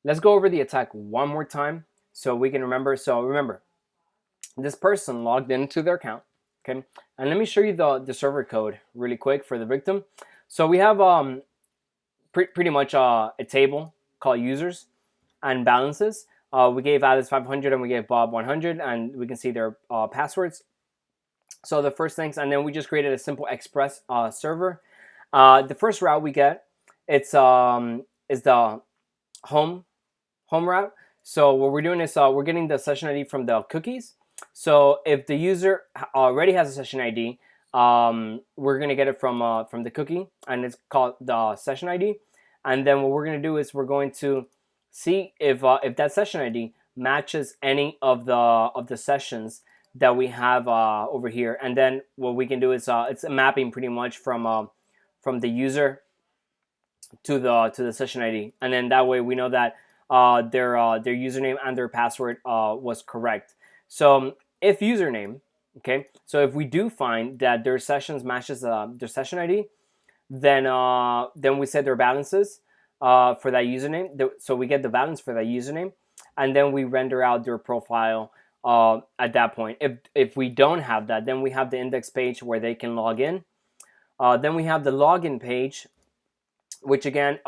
let's go over the attack one more time so we can remember. So remember, this person logged into their account, okay? And let me show you the server code really quick for the victim. So we have pretty much a table called users and balances. We gave Alice 500 and we gave Bob 100, and we can see their passwords. So the first things, and then we just created a simple express server. The first route we get, it's is the home route. So what we're doing is we're getting the session ID from the cookies. So if the user already has a session ID, we're gonna get it from the cookie, and it's called the session ID. And then what we're gonna do is we're going to see if that session ID matches any of the sessions that we have over here. And then what we can do is it's a mapping pretty much from the user to the session ID, and then that way we know that their username and their password was correct. So if username, okay, so if we do find that their sessions matches their session ID, then we set their balances for that username. So we get the balance for that username, and then we render out their profile at that point. If we don't have that, then we have the index page where they can log in. Then we have the login page, which again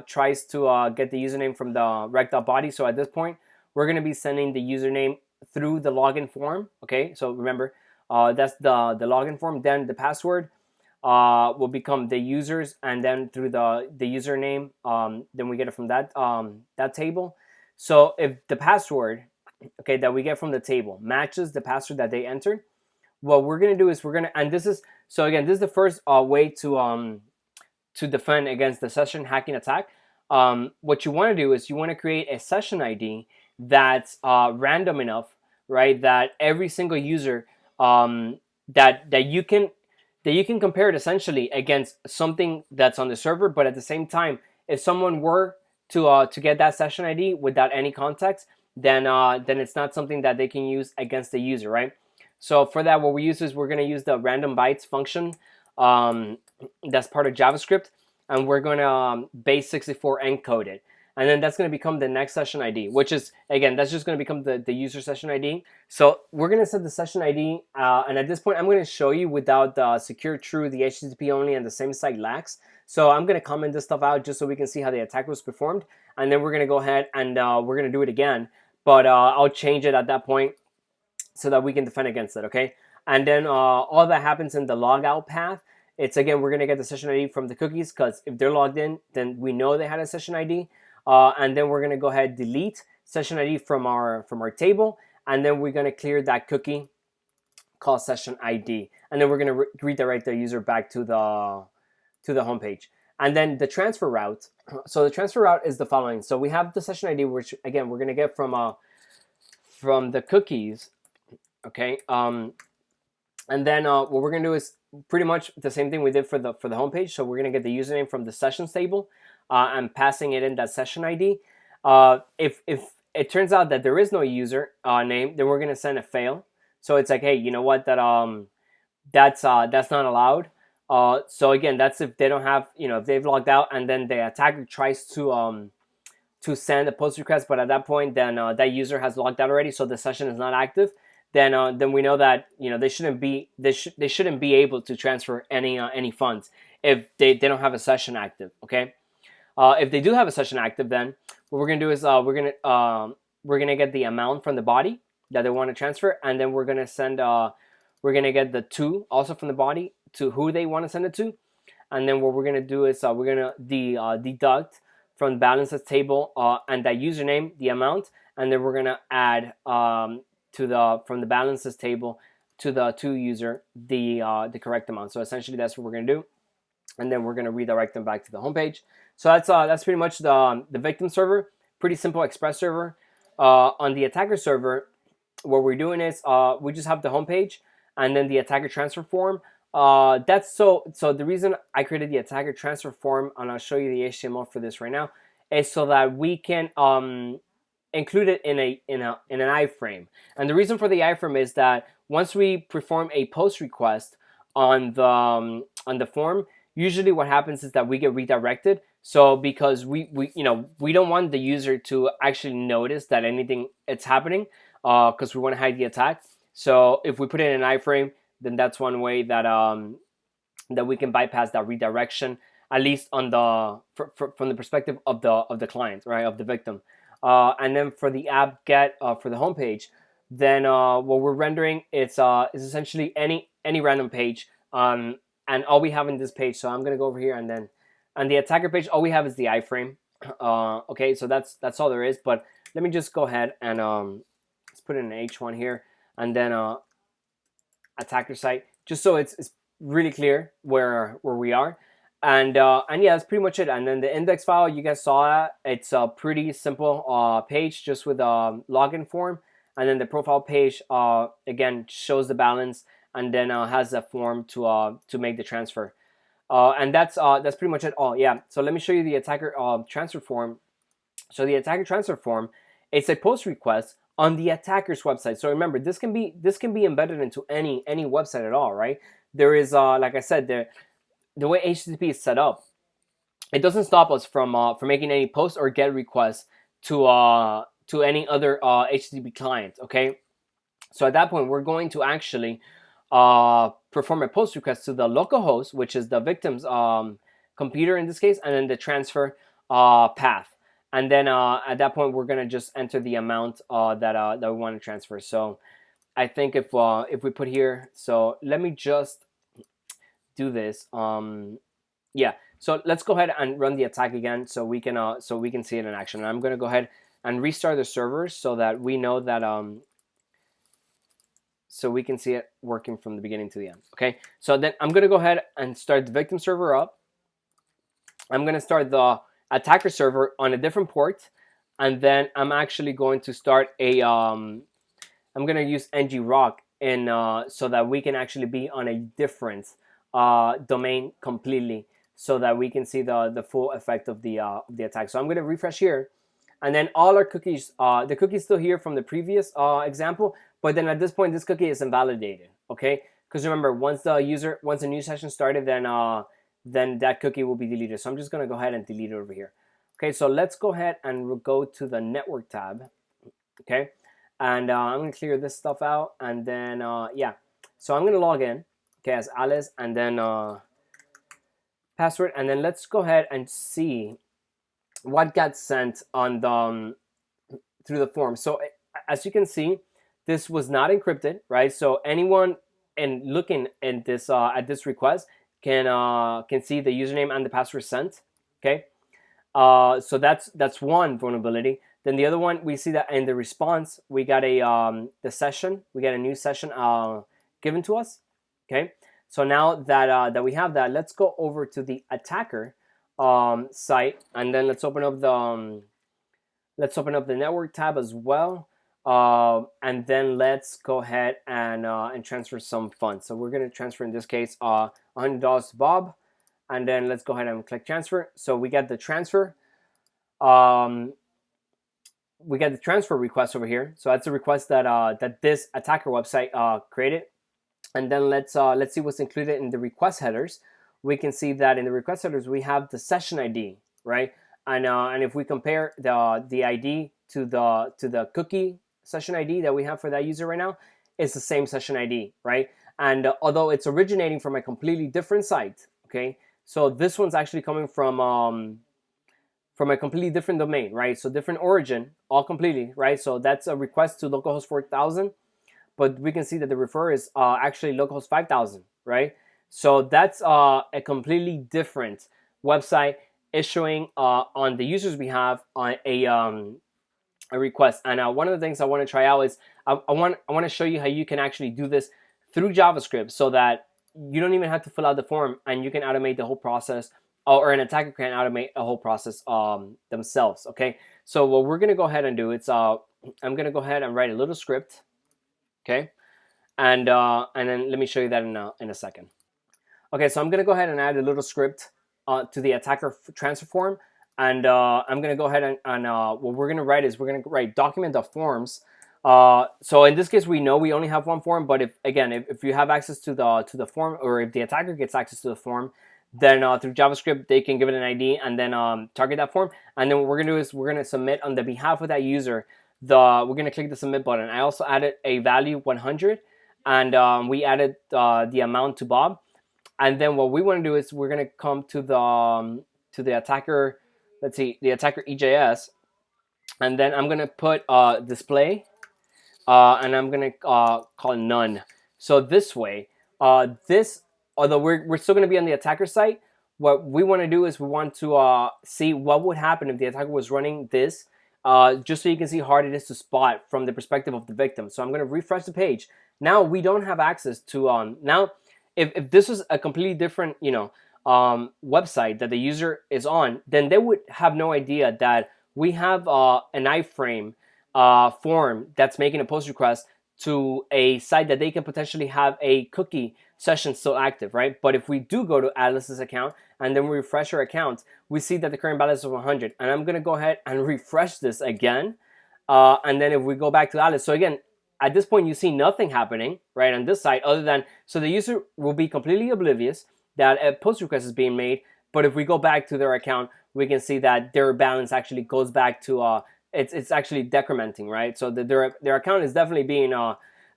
tries to get the username from the rec.body. So at this point, we're going to be sending the username through the login form. Okay, so remember, that's the login form. Then the password will become the users, and then through the username, then we get it from that that table. So if the password, okay, that we get from the table matches the password that they entered, what we're going to do is we're going to, and this is, so again, this is the first way to defend against the session hacking attack. What you want to do is you want to create a session ID that's random enough, right? That every single user that you can compare it essentially against something that's on the server. But at the same time, if someone were to get that session ID without any context, then it's not something that they can use against the user, right? So for that, what we use is we're going to use the random bytes function. That's part of JavaScript, and we're going to base64 encode it, and then that's going to become the next session ID, which is, again, that's just going to become the user session ID. So we're going to set the session ID, and at this point I'm going to show you without the secure true, the HTTP only, and the same site lacks. So I'm going to comment this stuff out just so we can see how the attack was performed, and then we're going to go ahead and we're going to do it again, but I'll change it at that point so that we can defend against it, okay? And then all that happens in the logout path. It's, again, we're going to get the session ID from the cookies, because if they're logged in, then we know they had a session ID. And then we're going to go ahead, delete session ID from our table, and then we're going to clear that cookie called session ID. And then we're going to redirect the user back to the home page. And then the transfer route. So the transfer route is the following. So we have the session ID, which, again, we're going to get from the cookies, okay? And then what we're going to do is pretty much the same thing we did for the homepage. So we're going to get the username from the sessions table and passing it in that session ID. If it turns out that there is no user name, then we're going to send a fail. So it's like, hey, you know what, that's not allowed. So again, that's if they don't have, if they've logged out and then the attacker tries to send a post request, but at that point, then that user has logged out already, so the session is not active. Then we know that they shouldn't be able to transfer any funds if they don't have a session active. Okay, if they do have a session active, then what we're gonna do is we're gonna get the amount from the body that they want to transfer, and then we're gonna send we're gonna get the to also from the body to who they want to send it to, and then what we're gonna do is we're gonna deduct from the balances table and that username the amount, and then we're gonna add from the balances table to the to user the correct amount. So essentially that's what we're going to do, and then we're going to redirect them back to the home page. So that's pretty much the victim server. Pretty simple express server. On the attacker server, what we're doing is we just have the home page and then the attacker transfer form. That's so the reason I created the attacker transfer form, and I'll show you the HTML for this right now, is so that we can include it in an iframe. And the reason for the iframe is that once we perform a post request on the form, usually what happens is that we get redirected So because we you know, we don't want the user to actually notice that anything it's happening, because we want to hide the attack. So if we put it in an iframe, then that's one way that that we can bypass that redirection, at least on the from the perspective of the client, right, of the victim. And then for the app get for the homepage, then what we're rendering is essentially any random page, and all we have in this page. So I'm gonna go over here, and then on the attacker page, all we have is the iframe. Okay, so that's all there is. But let me just go ahead and let's put in an H1 here, and then attacker site, just so it's really clear where we are. And yeah, that's pretty much it. And then the index file, you guys saw that. It's a pretty simple page, just with a login form. And then the profile page, again, shows the balance, and then has a form to make the transfer. And that's pretty much it all. Yeah. So let me show you the attacker transfer form. So the attacker transfer form, it's a post request on the attacker's website. So remember, this can be embedded into any website at all, right? There is, like I said, the way HTTP is set up, it doesn't stop us from making any post or get requests to any other HTTP client. Okay, so at that point, we're going to actually perform a post request to the local host, which is the victim's computer in this case, and then the transfer path. And then at that point, we're gonna just enter the amount that we want to transfer. So I think if we put here, so let me just do this. Yeah, so let's go ahead and run the attack again, so we can see it in action. And I'm gonna go ahead and restart the servers so that we know that so we can see it working from the beginning to the end. Okay, so then I'm gonna go ahead and start the victim server up. I'm gonna start the attacker server on a different port, and then I'm actually going to start a I'm gonna use ngrok in so that we can actually be on a different domain completely, so that we can see the full effect of the attack. So I'm gonna refresh here, and then all our cookies, the cookie's still here from the previous example, but then at this point this cookie is invalidated. Okay, because remember, once a new session started, then that cookie will be deleted. So I'm just gonna go ahead and delete it over here. Okay, so let's go ahead and we'll go to the network tab. Okay, and I'm gonna clear this stuff out, and then yeah, so I'm gonna log in, okay, as Alice, and then password, and then let's go ahead and see what got sent on the through the form. So as you can see, this was not encrypted, right? So anyone in looking at this request can see the username and the password sent. Okay, so that's one vulnerability. Then the other one, we see that in the response, we got a we got a new session given to us. Okay, so now that we have that, let's go over to the attacker site, and then let's open up the network tab as well, and then let's go ahead and transfer some funds. So we're gonna transfer, in this case, $100 to Bob, and then let's go ahead and click transfer. So we get the transfer. We get the transfer request over here. So that's a request that this attacker website created. And then let's see what's included in the request headers. We can see that in the request headers we have the session ID, right? And if we compare the ID to the cookie session ID that we have for that user right now, it's the same session ID, right? And although it's originating from a completely different site, okay, so this one's actually coming from a completely different domain, right? So different origin, all completely, right? So that's a request to localhost 4000, but we can see that the referrer is actually localhost 5000, right? So that's a completely different website issuing on the user's behalf on a request. And one of the things I want to try out is I want to show you how you can actually do this through JavaScript, so that you don't even have to fill out the form, and you can automate the whole process, or an attacker can automate a whole process themselves. Okay, so what we're gonna go ahead and do, it's I'm gonna go ahead and write a little script, okay, and then let me show you that in a second. Okay, so I'm gonna go ahead and add a little script to the attacker transfer form, and I'm gonna go ahead and what we're gonna write is we're gonna write document.forms. So in this case, we know we only have one form, but if you have access to the form, or if the attacker gets access to the form, then through JavaScript they can give it an ID and then target that form. And then what we're gonna do is we're gonna submit on the behalf of that user. We're gonna click the submit button. I also added a value 100, and we added the amount to Bob. And then what we want to do is we're gonna come to the attacker. Let's see, the attacker EJS, and then I'm gonna put display, and I'm gonna call it none. So this way, although we're still gonna be on the attacker site, what we want to do is we want to see what would happen if the attacker was running this, just so you can see how hard it is to spot from the perspective of the victim. So I'm gonna refresh the page. Now we don't have access to now. If this was a completely different, website that the user is on, then they would have no idea that we have an iframe form that's making a post request to a site that they can potentially have a cookie session still active, right? But if we do go to Atlas's account and then we refresh our account, we see that the current balance is 100. And I'm gonna go ahead and refresh this again. And then if we go back to Atlas, so again, at this point, you see nothing happening, right, on this side other than, so the user will be completely oblivious that a post request is being made. But if we go back to their account, we can see that their balance actually goes back to, it's actually decrementing, right? So their account is definitely being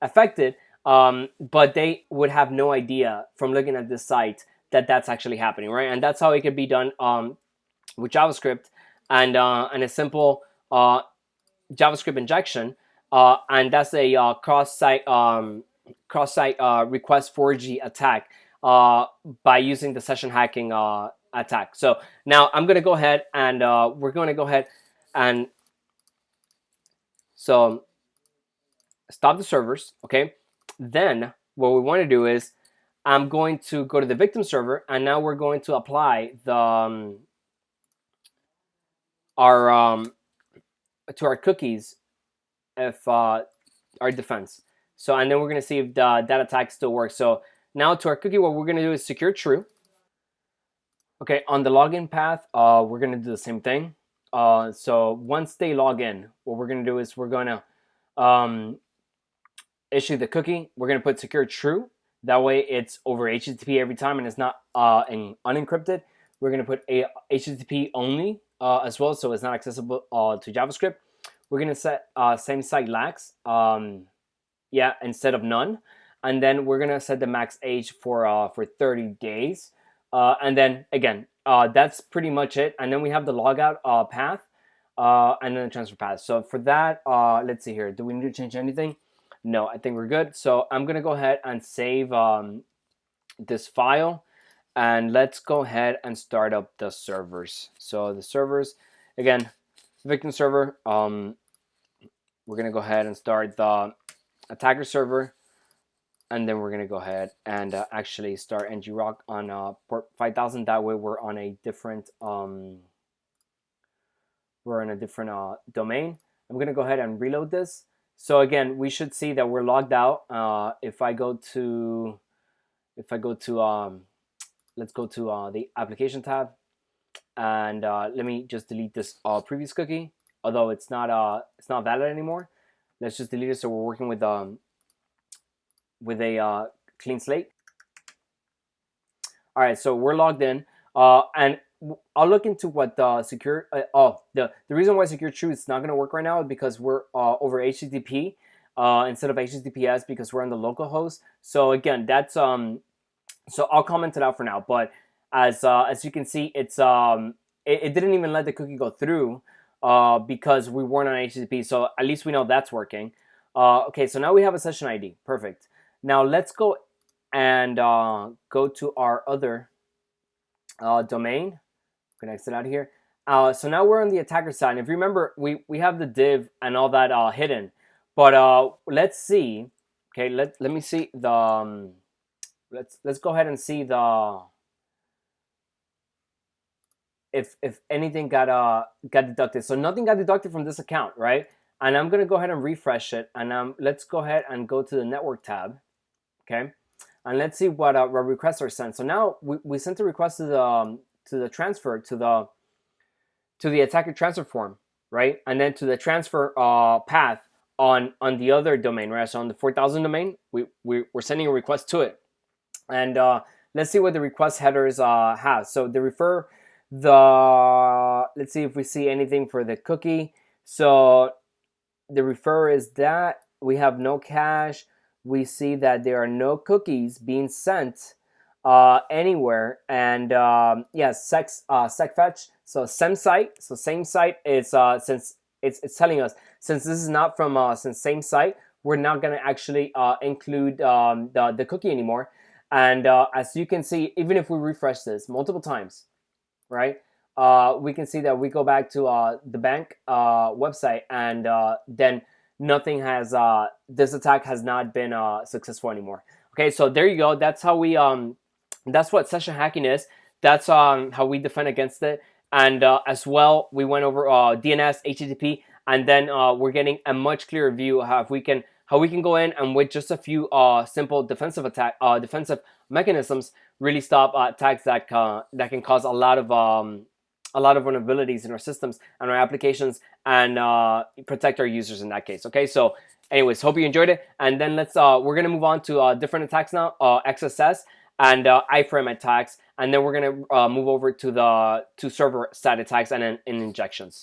affected, but they would have no idea from looking at this site that that's actually happening, right? And that's how it could be done with JavaScript and a simple JavaScript injection. And that's a cross-site request-forgery attack by using the session hacking attack. So now I'm going to go ahead and we're going to go ahead and so stop the servers, okay? Then what we want to do is I'm going to go to the victim server, and now we're going to apply the to our cookies if our defense. So, and then we're going to see if that attack still works. So now to our cookie, what we're going to do is secure true. Okay, on the login path, we're going to do the same thing. So once they log in, what we're going to do is we're going to issue the cookie. We're going to put secure true. That way it's over HTTP every time and it's not unencrypted. We're going to put a HTTP only as well, so it's not accessible to JavaScript. We're going to set same site lax, instead of none. And then we're going to set the max age for 30 days. And then again, that's pretty much it. And then we have the logout path and then the transfer path. So for that, let's see here. Do we need to change anything? No, I think we're good. So I'm going to go ahead and save this file. And let's go ahead and start up the servers. So the servers, again, victim server, we're going to go ahead and start the attacker server. And then we're going to go ahead and actually start ngrok on port 5000. That way we're on a different domain. I'm going to go ahead and reload this. So again, we should see that we're logged out. If I go to let's go to the application tab, and let me just delete this previous cookie, although it's not valid anymore. Let's just delete it so we're working with a clean slate. All right, so we're logged in, and I'll look into what the secure. The reason why secure true is not going to work right now is because we're over HTTP instead of HTTPS because we're on the local host. So again, that's so I'll comment it out for now. But as you can see, it's it didn't even let the cookie go through because we weren't on HTTP. So at least we know that's working. Okay, so now we have a session ID. Perfect. Now let's go and go to our other domain. I'm gonna exit out of here. So now we're on the attacker side. And if you remember, we have the div and all that hidden. But let's see. Okay, let me see the. Let's go ahead and see the if anything got deducted. So nothing got deducted from this account, right? And I'm gonna go ahead and refresh it. And let's go ahead and go to the network tab. Okay, and let's see what requests are sent. So now we sent a request to the transfer to the attacker transfer form, right? And then to the transfer path on the other domain, right? So on the 4000 domain, we're sending a request to it. And let's see what the request headers have. So they refer the, let's see if we see anything for the cookie. So the refer is that we have no cache. We see that there are no cookies being sent anywhere, and yes, sec fetch. So same site. So same site is since it's telling us, since this is not from since same site, we're not gonna actually include the cookie anymore. And as you can see, even if we refresh this multiple times, right? We can see that we go back to the bank website, and then nothing has, this attack has not been successful anymore. Okay, so there you go. That's how we, that's what session hacking is. That's how we defend against it. And as well, we went over DNS, HTTP, and then we're getting a much clearer view of how we can go in and with just a few simple defensive mechanisms really stop attacks that can cause a lot of vulnerabilities in our systems and our applications, and protect our users in that case. Okay, so anyways, hope you enjoyed it. And then let's we're gonna move on to different attacks now, XSS and iframe attacks, and then we're gonna move over to the server side attacks and then injections.